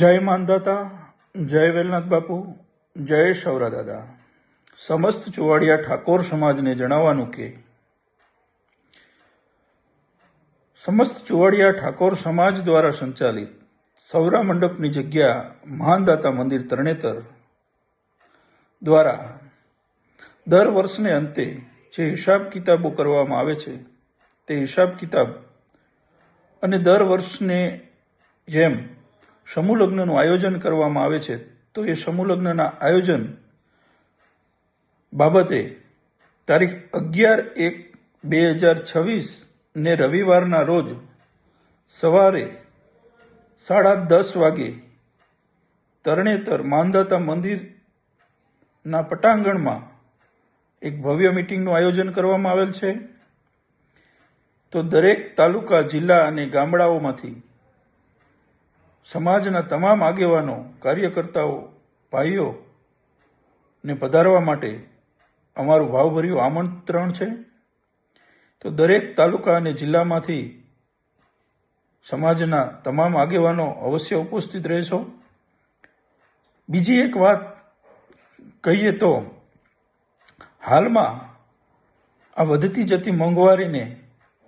જય માનદાતા, જય વેલનાથ બાપુ, જય સૌરા દાદા. સમસ્ત ચુવાડિયા ઠાકોર સમાજને જણાવવાનું કે સમસ્ત ચુવાડિયા ઠાકોર સમાજ દ્વારા સંચાલિત સૌરા મંડપની જગ્યા મહાનદાતા મંદિર તરણેતર દ્વારા દર વર્ષને અંતે જે હિસાબ કિતાબો કરવામાં આવે છે તે હિસાબ કિતાબ અને દર વર્ષને જેમ સમૂહ લગ્નનું આયોજન કરવામાં આવે છે તો એ સમૂહ લગ્નના આયોજન બાબતે તારીખ 11/1/2026 ને રવિવારના રોજ સવારે 10:30 વાગે તરણેતર માનદાતા મંદિરના પટાંગણમાં એક ભવ્ય મીટિંગનું આયોજન કરવામાં આવેલ છે. તો દરેક તાલુકા, જિલ્લા અને ગામડાઓમાંથી સમાજના તમામ આગેવાનો, કાર્યકર્તાઓ, ભાઈઓને પધારવા માટે અમારું ભાવભર્યું આમંત્રણ છે. તો દરેક તાલુકા અને જિલ્લામાંથી સમાજના તમામ આગેવાનો અવશ્ય ઉપસ્થિત રહેશો. બીજી એક વાત કહીએ તો હાલમાં આ વધતી જતી મોંઘવારીને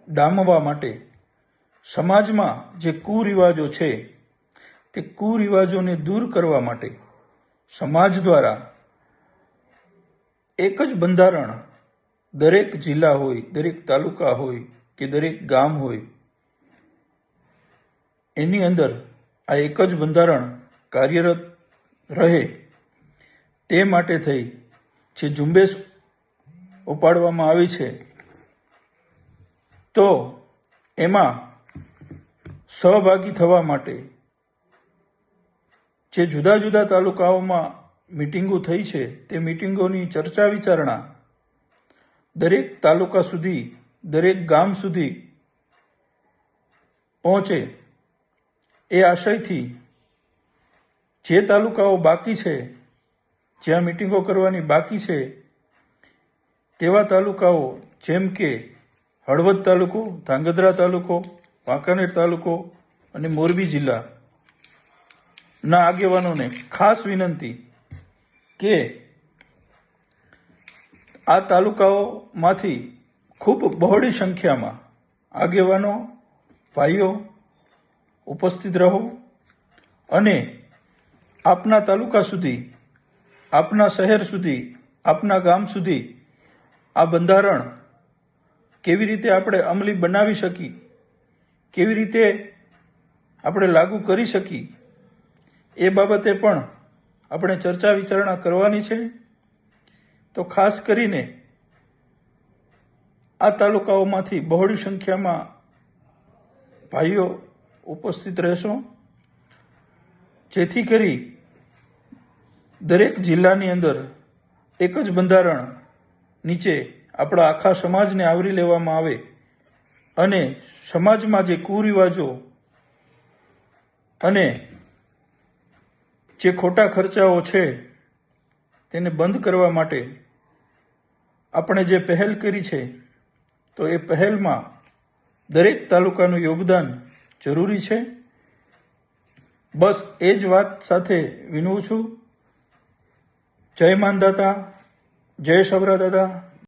ડામવા માટે સમાજમાં જે કુરિવાજો છે તે કુરિવાજોને દૂર કરવા માટે સમાજ દ્વારા એક જ બંધારણ દરેક જિલ્લા હોય, દરેક તાલુકા હોય કે દરેક ગામ હોય એની અંદર આ એક જ બંધારણ કાર્યરત રહે તે માટે થઈ જે ઝુંબેશ ઉપાડવામાં આવી છે. તો એમાં સહભાગી થવા માટે જે જુદા જુદા તાલુકાઓમાં મિટિંગો થઈ છે તે મિટિંગોની ચર્ચા વિચારણા દરેક તાલુકા સુધી, દરેક ગામ સુધી પહોંચે એ આશયથી જે તાલુકાઓ બાકી છે, જ્યાં મિટિંગો કરવાની બાકી છે તેવા તાલુકાઓ જેમ કે હળવદ તાલુકો, ધાંગધ્રા તાલુકો, વાંકાનેર તાલુકો અને મોરબી જિલ્લા ના આગેવાનોને ખાસ વિનંતી કે આ તાલુકાઓમાંથી ખૂબ બહોળી સંખ્યામાં આગેવાનો, ભાઈઓ ઉપસ્થિત રહો અને આપના તાલુકા સુધી, આપના શહેર સુધી, આપના ગામ સુધી આ બંધારણ કેવી રીતે આપણે અમલી બનાવી શકી, કેવી રીતે આપણે લાગુ કરી શકી એ બાબતે પણ આપણે ચર્ચા વિચારણા કરવાની છે. તો ખાસ કરીને આ તાલુકાઓમાંથી બહોળી સંખ્યામાં ભાઈઓ ઉપસ્થિત રહેશો જેથી કરી દરેક જિલ્લાની અંદર એક જ બંધારણ નીચે આપણા આખા સમાજને આવરી લેવામાં આવે અને સમાજમાં જે કુરિવાજો અને જે ખોટા ખર્ચાઓ છે તેને બંધ કરવા માટે આપણે જે પહેલ કરી છે તો એ પહેલમાં દરેક તાલુકાનું યોગદાન જરૂરી છે. બસ એ જ વાત સાથે વિનવું છું. જય માનદાતા, જય સૌરા દાદા,